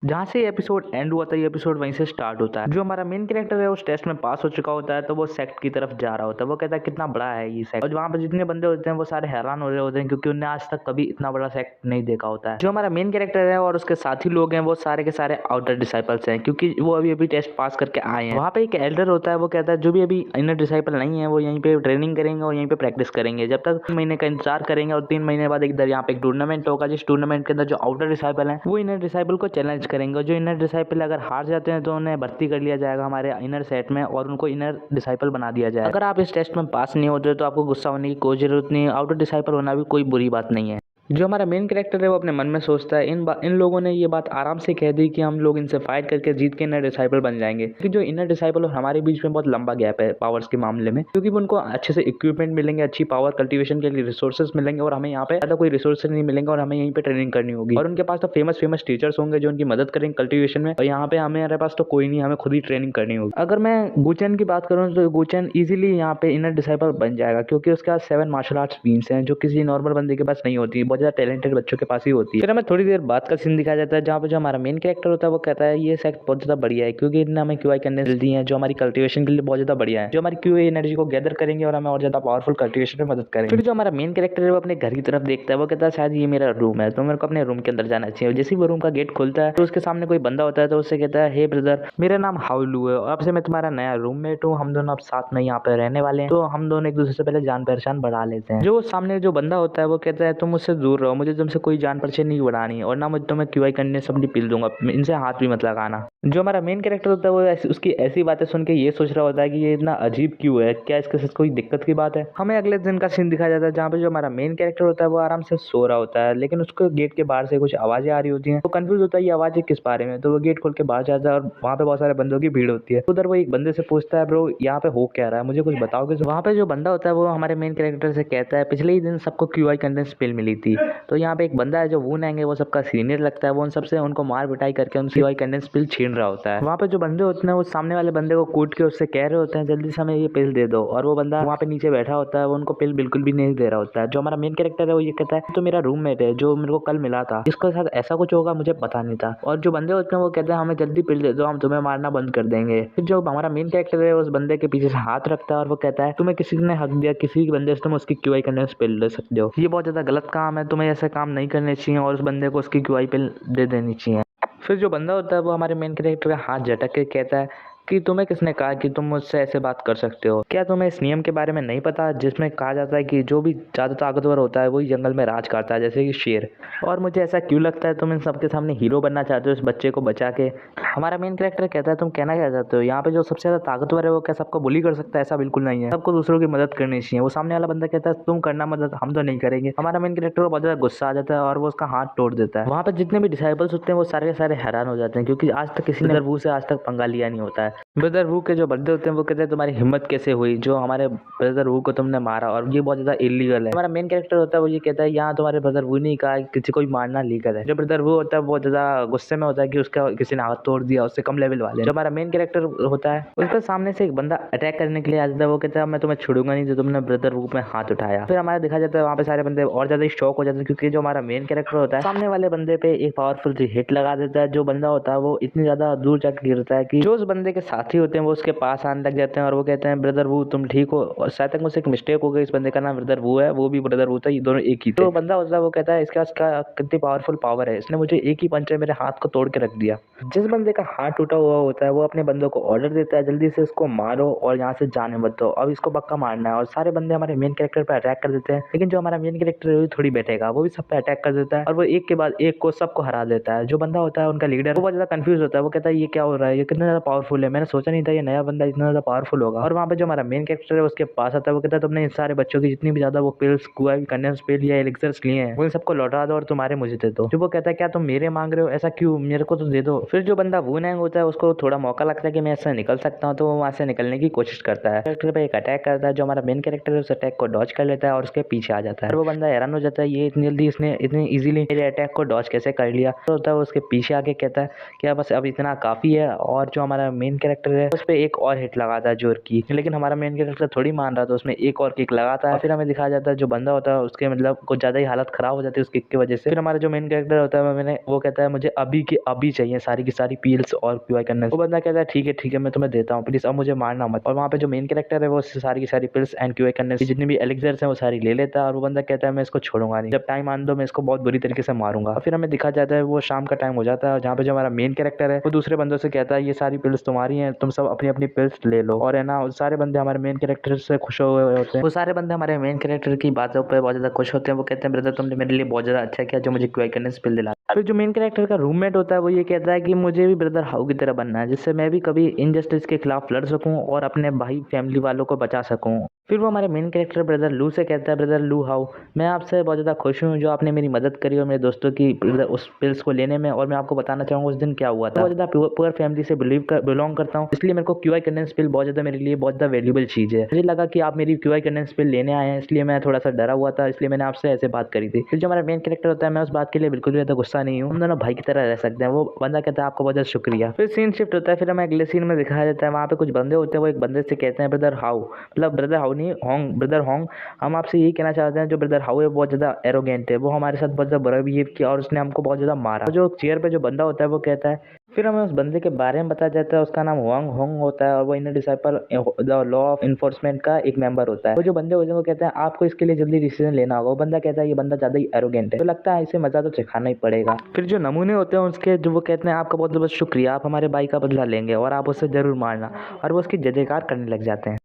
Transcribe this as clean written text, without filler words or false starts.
जहाँ से episode and हुआ था ये एपिसोड वहीं से स्टार्ट होता है। जो हमारा मेन कैरेक्टर है उस टेस्ट में पास हो चुका होता है तो वो सेक्ट की तरफ जा रहा होता है। वो कहता है कितना बड़ा है ये सेक्ट, और वहाँ पर जितने बंदे होते हैं वो सारे हैरान हो रहे होते हैं क्योंकि उन्हें आज तक कभी इतना बड़ा सेक्ट नहीं देखा होता है। जो हमारा मेन कैरेक्टर है और उसके साथी लोग हैं वो सारे के सारे आउटर डिसाइपल्स हैं क्योंकि वो अभी अभी टेस्ट पास करके आए हैं। वहाँ पे एक एल्डर होता है, वो कहता है जो भी अभी इनर डिसाइपल नहीं है वो यहीं पे ट्रेनिंग करेंगे और यहीं पे प्रैक्टिस करेंगे जब तक 3 महीने का इंतजार करेंगे, और 3 महीने बाद इधर यहाँ पे एक टूर्नामेंट होगा जिस टूर्नामेंट के अंदर जो आउटर डिसाइपल है वो इनर डिसाइपल को चैलेंज करेंगे। जो इनर डिसाइपल अगर हार जाते हैं तो उन्हें भर्ती कर लिया जाएगा हमारे इनर सेट में और उनको इनर डिसाइपल बना दिया जाएगा। अगर आप इस टेस्ट में पास नहीं होते तो आपको गुस्सा होने की कोई जरूरत नहीं है, आउटर डिसाइपल होना भी कोई बुरी बात नहीं है। जो हमारा मेन कैरेक्टर है वो अपने मन में सोचता है इन लोगों ने ये बात आराम से कह दी कि हम लोग इनसे फाइट करके जीत के इनर डिसाइपल बन जाएंगे, क्योंकि जो इनर डिसाइपल और हमारे बीच में बहुत लंबा गैप है पावर्स के मामले में, क्योंकि उनको अच्छे से इक्विपमेंट मिलेंगे, अच्छी पावर कल्टीवेशन के लिए रिसोर्सेज मिलेंगे और हमें यहाँ पे ज़्यादा कोई रिसोर्सेज नहीं मिलेंगे और हमें यहीं पे ट्रेनिंग करनी होगी। और उनके पास तो फेमस टीचर्स होंगे जो उनकी मदद करेंगे कल्टीवेशन में, और यहाँ पे हमारे पास तो कोई नहीं, हमें खुद ही ट्रेनिंग करनी होगी। अगर मैं गुचन की बात करूँ तो गुचन इजीली यहाँ पे इनर डिसाइपल बन जाएगा क्योंकि उसके पास 7 मार्शल आर्ट्स बीन्स हैं जो किसी नॉर्मल बंदे के पास नहीं होती, बहुत ज़्यादा टैलेंटेड बच्चों के पास ही होती है। फिर हमें थोड़ी देर बाद का सीन दिखाया जाता है जहाँ पे जो हमारा मेन कैरेक्टर होता है वो कहता है ये सेक्ट बहुत ज़्यादा बढ़िया है क्योंकि इनने हमें क्यूआई करने दी है जो हमारी कल्टीवेशन के लिए बहुत ज़्यादा बढ़िया है, जो हमारी क्यूआई एनर्जी को गैदर करेंगे और हमें और ज़्यादा पावरफुल कल्टीवेशन में मदद करेंगे। फिर जो हमारा मेन कैरेक्टर है वो अपने घर की तरफ देखता है, वो कहता है शायद ये मेरा रूम है तो मेरे को अपने रूम के अंदर जाना चाहिए। जैसे ही वो रूम का गेट खुलता है तो उसके सामने कोई बंदा होता है तो उससे कहता है हे ब्रदर, मेरा नाम हाउलू है और अब से मैं तुम्हारा नया रूममेट हूँ, हम दोनों अब साथ में यहाँ पे रहने वाले हैं, तो हम दोनों एक दूसरे से पहले जान पहचान बढ़ा लेते हैं। जो सामने जो बंदा होता है वो कहता है तुम मुझसे दूर रहो, मुझे तुमसे कोई जान पहचान नहीं बढ़ानी और ना मुझे तुम्हें क्यूआई करने सब नहीं पिल दूंगा, इनसे हाथ भी मत लगाना। जो हमारा मेन कैरेक्टर होता है वो उसकी ऐसी बातें सुन के ये सोच रहा होता है कि ये इतना अजीब क्यों है, क्या इसके साथ कोई दिक्कत की बात है। हमें अगले दिन का सीन दिखाया जाता है जहाँ पे जो हमारा मेन कैरेक्टर होता है वो आराम से सो रहा होता है, लेकिन उसको गेट के बाहर से कुछ आवाजें आ रही होती हैं, तो कंफ्यूज होता है ये आवाजें किस बारे में, तो वो गेट खोल के बाहर जाता है और वहाँ पे बहुत सारे बंदों की भीड़ होती है। उधर वो एक बंदे से पूछता है ब्रो यहाँ पे हो क्या रहा है, मुझे कुछ बताओगे। वहाँ पे जो बंदा होता है वो हमारे मेन कैरेक्टर से कहता है पिछले ही दिन सबको क्यूआई कंडेंस पिल मिली थी, तो यहाँ पे एक बंदा है जो वून है वो सबका सीनियर लगता है, वो उन सबसे उनको मार पिटाई करके उनसे क्यूआई कंडेंस पिल छीन रहा होता है। वहाँ पे जो बंदे होते हैं वो सामने वाले बंदे को कूट के उससे कह रहे होते हैं जल्दी से हमें ये पिल दे दो, और वो बंदा वहाँ पे नीचे बैठा होता है वो उनको पिल बिल्कुल भी नहीं दे रहा होता है। जो हमारा मेन कैरेक्टर है वो ये कहता है तो मेरा रूममेट है जो मेरे को कल मिला था, इसके साथ ऐसा कुछ होगा मुझे पता नहीं था। और जो बंदे होते हैं वो कहते हैं हमें जल्दी पिल दे दो, हम तुम्हें मारना बंद कर देंगे। फिर जो हमारा मेन कैरेक्टर है उस बंदे के पीछे से हाथ रखता है और वो कहता है तुम्हें किसी ने हक दिया किसी बंदे से तुम उसकी क्यूआई करने से पिल ले सकते हो, ये बहुत ज्यादा गलत काम है, तुम्हें ऐसे काम नहीं करने चाहिए और उस बंदे को उसकी क्यूआई पिल दे देनी चाहिए। फिर जो बंदा होता है वो हमारे मेन कैरेक्टर का हाथ झटक के कहता है कि तुम्हें किसने कहा कि तुम मुझसे ऐसे बात कर सकते हो, क्या तुम्हें इस नियम के बारे में नहीं पता जिसमें कहा जाता है कि जो भी ज़्यादा ताकतवर होता है वही जंगल में राज करता है, जैसे कि शेर। और मुझे ऐसा क्यों लगता है तुम इन सबके सामने हीरो बनना चाहते हो इस बच्चे को बचा के। हमारा मेन कैरेक्टर कहता है तुम कहना क्या चाहते हो, यहाँ पे जो सबसे ज़्यादा ताकतवर है वो क्या सबको बुली कर सकता है, ऐसा बिल्कुल नहीं है, सबको दूसरों की मदद करनी चाहिए। वो सामने वाला बंदा कहता है तुम करना मदद, हम तो नहीं करेंगे। हमारा मेन कैरेक्टर को बहुत ज़्यादा गुस्सा आ जाता है और वो उसका हाथ तोड़ देता है। वहाँ पर जितने भी डिसाइपल्स होते हैं वो सारे के सारे हैरान हो जाते हैं क्योंकि आज तक किसी ने ब्रदर वू से आज तक पंगा लिया नहीं होता है। ब्रदर वू के जो बंदे होते हैं वो कहते हैं तुम्हारी हिम्मत कैसे हुई जो हमारे ब्रदर वू को तुमने मारा, और ये बहुत ज्यादा इलीगल है। हमारा मेन कैरेक्टर होता है वो ये कहता है यहाँ तुम्हारे ब्रदर वू नहीं कहा किसी को मारना लीगल है। जो ब्रदर वू होता है बहुत ज्यादा गुस्से में होता है कि उसका किसी ने हाथ तोड़ दिया, उससे कम लेवल वाले। जो हमारा मेन कैरेक्टर होता है उसके सामने से एक बंदा अटैक करने के लिए आ जाता है, वो कहता है मैं तुम्हें छोड़ूंगा नहीं जो तुमने ब्रदर वू में हाथ उठाया। फिर हमारा देखा जाता है वहाँ पे सारे बंदे और ज्यादा शॉक हो जाते हैं क्योंकि जो हमारा मेन कैरेक्टर होता है सामने वाले बंदे पे एक पावरफुल हिट लगा देता है। जो बंदा होता है वो इतनी ज्यादा दूर जाकर गिरता है कि जो उस बंदे के साथी होते हैं वो उसके पास आने लग जाते हैं और वो कहते हैं ब्रदर वू तुम ठीक हो, और शायद तक मुझसे एक मिस्टेक हो गई, इस बंदे का नाम ब्रदर वू है, वो भी ब्रदर वू था, ये दोनों एक ही थे। तो बंदा होता है वो कहता है इसके पास कितनी पावरफुल पावर है, इसने मुझे एक ही पंच में मेरे हाथ को तोड़ के रख दिया। जिस बंदे का हाथ टूटा हुआ होता है वो अपने बंदों को ऑर्डर देता है जल्दी से इसको मारो और यहाँ से जाने मत दो, अब इसको पक्का मारना है। और सारे बंदे हमारे मेन कैरेक्टर पर अटैक कर देते हैं, लेकिन जो हमारा मेन कैरेक्टर है वो थोड़ी बैठेगा, वो भी सब पे अटैक कर देता है और वो एक के बाद एक को सबको हरा देता है। जो बंदा होता है उनका लीडर वो बहुत ज्यादा कंफ्यूज होता है, वो कहता है ये क्या हो रहा है, ये कितना ज्यादा पावरफुल है, मैंने सोचा नहीं था ये नया बंदा इतना ज्यादा पावरफुल होगा। और वहाँ पे जो हमारा मेन कैरेक्टर है उसके पास आता है, वो कहता है तुमने इन सारे बच्चों की जितनी भी ज्यादा वो पिल्स क्यूआई कंडेंस पिल या एलिक्सर्स लिए हैं उन सबको लौटा दो और तुम्हारे मुझे दे दो। जो वो कहता है क्या तुम मेरे मांग रहे हो, ऐसा क्यों, मेरे को तो दे दो। फिर जो बंदा वून हैंग होता है उसको थोड़ा मौका लगता है कि मैं इससे निकल सकता हूँ, तो वो वहाँ से निकलने की कोशिश करता है। कैरेक्टर पे एक अटैक करता है, जो हमारा मेन कैरेक्टर है उस अटैक को डॉज कर लेता है और उसके पीछे आ जाता है। और वो बंदा हैरान हो जाता है ये इतनी जल्दी इसने इतनी इजीली मेरे अटैक को डॉज कैसे कर लिया। तो होता है उसके पीछे आके कहता है कि बस अब इतना काफी है, और जो हमारा मेन कैरेक्टर है उस पर एक और हिट लगाता है जोर की, लेकिन हमारा मेन कैरेक्टर थोड़ी मान रहा था, उसमें एक और किक लगाता है। फिर हमें दिखाया जाता है जो बंदा होता है उसके मतलब कुछ ज्यादा ही हालत खराब हो जाती है उस किक की वजह से। फिर हमारा जो मेन कैरेक्टर होता है वो कहता है मुझे अभी के अभी चाहिए सारी सारी की सारी पील्स और क्यूआई करने। वो बंदा कहता है ठीक है मैं तुम्हें देता हूँ, प्लीज अब मुझे मारना मत। और वहाँ पे जो मेन कैरेक्टर है वो सारी की सारी पिल्स एंड क्यूआई करने जितनी भी एलिक्सर्स हैं वो सारी ले लेता है। और वो बंदा कहता है मैं इसको छोड़ूंगा नहीं, जब टाइम आने दो मैं इसको बहुत बुरी तरीके से मारूंगा। फिर हमें दिखा जाता है वो शाम का टाइम हो जाता है, जहाँ पे जो हमारा मेन कैरेक्टर है वो दूसरे बंदों से कहता है ये सारी पिल्स तुम्हारी हैं, तुम सब अपनी अपनी पिल्स ले लो। और है ना सारे बंदे हमारे मेन कैरेक्टर से खुश हुए होते हैं। वो सारे बंदे हमारे मेन कैरेक्टर की बातों पर बहुत ज्यादा खुश होते हैं। वो कहते हैं ब्रदर तुमने मेरे लिए बहुत ज्यादा अच्छा किया जो मुझे क्यूआई करने से पिल दिला। फिर जो मेन कैरेक्टर का रूममेट होता है वो ये कहता है कि मुझे भी ब्रदर हाउ की तरह बनना है, जिससे मैं भी कभी इनजस्टिस के खिलाफ लड़ सकूं और अपने भाई फैमिली वालों को बचा सकूं। फिर वो हमारे मेन कैरेक्टर ब्रदर लू से कहता है ब्रदर लू हाउ, मैं आपसे बहुत ज़्यादा खुश हूँ जो आपने मेरी मदद करी और मेरे दोस्तों की उस पिल्स को लेने में। और मैं आपको बताना चाहूँगा उस दिन क्या हुआ था। बहुत ज़्यादा पुअर फैमिली से बिलोंग करता हूँ, इसलिए मेरे को क्यूआई कंडेंस पिल बहुत ज़्यादा मेरे लिए बहुत ज़्यादा वैल्यूबल चीज़ है। मुझे लगा कि आप मेरी क्यूआई कंडेंस पिल लेने आए हैं, इसलिए मैं थोड़ा सा डरा हुआ था, इसलिए मैंने आपसे ऐसे बात करी थी। फिर जो हमारा मेन कैरेक्टर होता है मैं उस बात के लिए बिल्कुल भी ज़्यादा गुस्सा नहीं हूँ, हम दोनों भाई की तरह रह सकते हैं। वो बंदा कहता है आपका बहुत ज़्यादा शुक्रिया। फिर सीन शिफ्ट होता है, फिर हमें अगले सीन में दिखाया जाता है वहाँ पे कुछ बंदे होते हैं, वो एक बंदे से कहते हैं ब्रदर हाउ, मतलब ब्रदर हाउ नहीं होंग, ब्रदर होंग हम आपसे यही कहना चाहते हैं जो ब्रदर हाउ है बहुत ज़्यादा एरोगेंट है, वो हमारे साथ बहुत ज़्यादा बुरा बिहेव किया और उसने हमको बहुत ज़्यादा मारा। तो जो चेयर पे जो बंदा होता है वो कहता है, फिर हमें उस बंदे के बारे में बताया जाता है, उसका नाम हुआंग होंग होता है और वो inner disciple the law of enforcement का एक मेंबर होता है। वो जो बंदे होते हैं वो कहते हैं आपको इसके लिए जल्दी डिसीजन लेना होगा। वो बंदा कहता है ये बंदा ज़्यादा ही एरोगेंट है, तो लगता है इसे मजा तो चखाना ही पड़ेगा। फिर जो नमूने होते हैं उसके जो वो कहते हैं आपका बहुत बहुत शुक्रिया, आप हमारे भाई का बदला लेंगे और आप उससे जरूर मारना, और वो उसकी जय जयकार करने लग जाते हैं।